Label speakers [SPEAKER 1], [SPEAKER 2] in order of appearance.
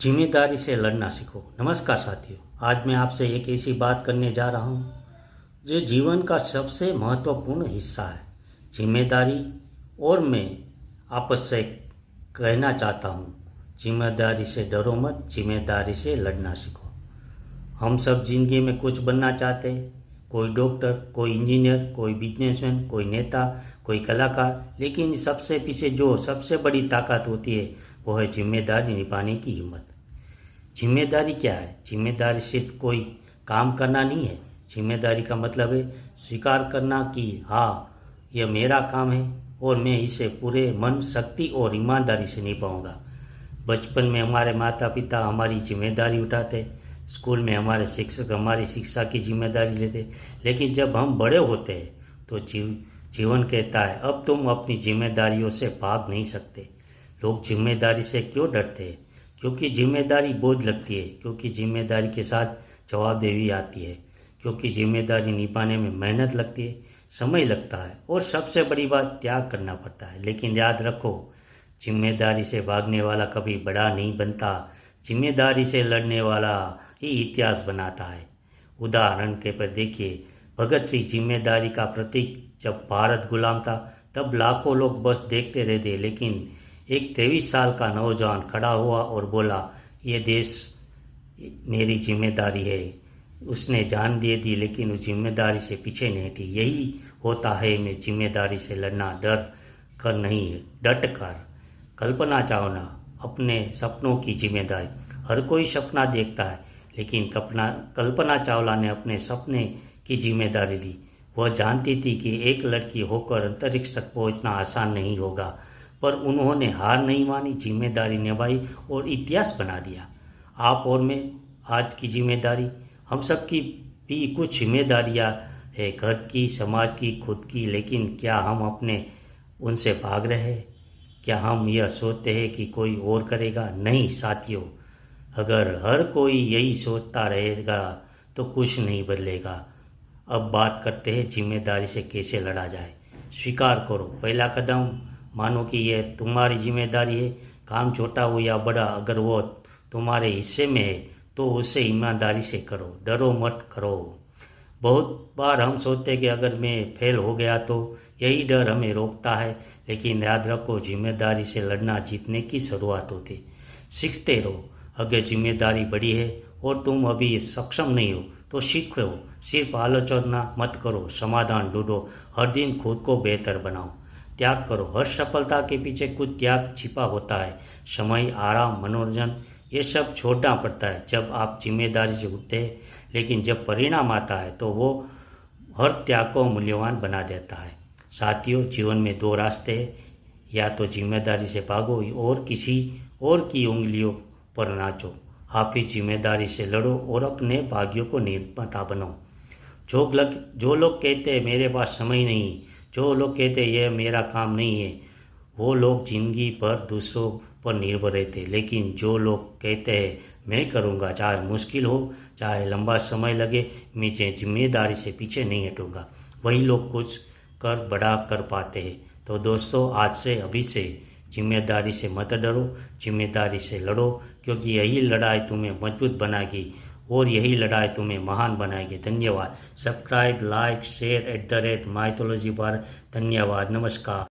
[SPEAKER 1] जिम्मेदारी से लड़ना सीखो। नमस्कार साथियों, आज मैं आपसे एक ऐसी बात करने जा रहा हूँ जो जीवन का सबसे महत्वपूर्ण हिस्सा है, जिम्मेदारी। और मैं आपस से कहना चाहता हूँ, जिम्मेदारी से डरो मत, जिम्मेदारी से लड़ना सीखो। हम सब जिंदगी में कुछ बनना चाहते हैं, कोई डॉक्टर, कोई इंजीनियर, कोई बिजनेसमैन, कोई नेता, कोई कलाकार, लेकिन सबसे पीछे जो सबसे बड़ी ताकत होती है वो है जिम्मेदारी निभाने की हिम्मत। जिम्मेदारी क्या है? जिम्मेदारी सिर्फ कोई काम करना नहीं है। जिम्मेदारी का मतलब है स्वीकार करना कि हाँ, यह मेरा काम है और मैं इसे पूरे मन, शक्ति और ईमानदारी से निभाऊंगा। बचपन में हमारे माता पिता हमारी जिम्मेदारी उठाते, स्कूल में हमारे शिक्षक हमारी शिक्षा की जिम्मेदारी लेते, लेकिन जब हम बड़े होते हैं तो जीवन कहता है अब तुम अपनी जिम्मेदारियों से भाग नहीं सकते। लोग जिम्मेदारी से क्यों डरते हैं? क्योंकि जिम्मेदारी बोझ लगती है, क्योंकि जिम्मेदारी के साथ जवाबदेही आती है, क्योंकि जिम्मेदारी निभाने में मेहनत लगती है, समय लगता है और सबसे बड़ी बात त्याग करना पड़ता है। लेकिन याद रखो, जिम्मेदारी से भागने वाला कभी बड़ा नहीं बनता, जिम्मेदारी से लड़ने वाला ही इतिहास बनाता है। उदाहरण के पर देखिए, भगत सिंह जिम्मेदारी का प्रतीक। जब भारत गुलाम था तब लाखों लोग बस देखते रहते, लेकिन एक 23 साल का नौजवान खड़ा हुआ और बोला, ये देश मेरी जिम्मेदारी है। उसने जान दे दी, लेकिन उस जिम्मेदारी से पीछे नहीं हटी। यही होता है मैं जिम्मेदारी से लड़ना, डर कर नहीं, डट कर। कल्पना चावला, अपने सपनों की जिम्मेदारी। हर कोई सपना देखता है, लेकिन कल्पना चावला ने अपने सपने की जिम्मेदारी ली। वह जानती थी कि एक लड़की होकर अंतरिक्ष तक पहुंचना आसान नहीं होगा, पर उन्होंने हार नहीं मानी, जिम्मेदारी निभाई और इतिहास बना दिया। आप और मैं आज की जिम्मेदारी, हम सब की भी कुछ जिम्मेदारियां है, घर की, समाज की, खुद की। लेकिन क्या हम अपने उनसे भाग रहे हैं? क्या हम यह सोचते हैं कि कोई और करेगा? नहीं साथियों, अगर हर कोई यही सोचता रहेगा तो कुछ नहीं बदलेगा। अब बात करते हैं जिम्मेदारी से कैसे लड़ा जाए। स्वीकार करो। पहला कदम, मानो कि यह तुम्हारी जिम्मेदारी है। काम छोटा हो या बड़ा, अगर वो तुम्हारे हिस्से में है तो उसे ईमानदारी से करो, डरो मत करो। बहुत बार हम सोचते हैं कि अगर मैं फेल हो गया तो यही डर हमें रोकता है, लेकिन याद रखो, जिम्मेदारी से लड़ना जीतने की शुरुआत होती। सीखते रहो। अगर जिम्मेदारी बड़ी है और तुम अभी सक्षम नहीं हो तो सीखो। सिर्फ आलोचना मत करो, समाधान ढूंढो। हर दिन खुद को बेहतर बनाओ। त्याग करो। हर सफलता के पीछे कुछ त्याग छिपा होता है। समय, आराम, मनोरंजन, ये सब छोड़ना पड़ता है जब आप जिम्मेदारी से उठते हैं। लेकिन जब परिणाम आता है तो वो हर त्याग को मूल्यवान बना देता है। साथियों, जीवन में दो रास्ते हैं, या तो जिम्मेदारी से भागो और किसी और की उंगलियों पर नाचो। आप ही जिम्मेदारी से लड़ो और अपने भाग्यों को निर्माता बनो। जो लोग कहते हैं मेरे पास समय नहीं, जो लोग कहते हैं यह मेरा काम नहीं है, वो लोग जिंदगी भर दूसरों पर निर्भर रहते। लेकिन जो लोग कहते हैं मैं करूँगा, चाहे मुश्किल हो, चाहे लंबा समय लगे, मैं जिम्मेदारी से पीछे नहीं हटूँगा, वही लोग कुछ कर बड़ा कर पाते हैं। तो दोस्तों, आज से, अभी से जिम्मेदारी से मत डरो, जिम्मेदारी से लड़ो, क्योंकि यही लड़ाई तुम्हें मजबूत बनाएगी और यही लड़ाई तुम्हें महान बनाएगी। धन्यवाद। सब्सक्राइब, लाइक, शेयर @mythology पर। धन्यवाद। नमस्कार।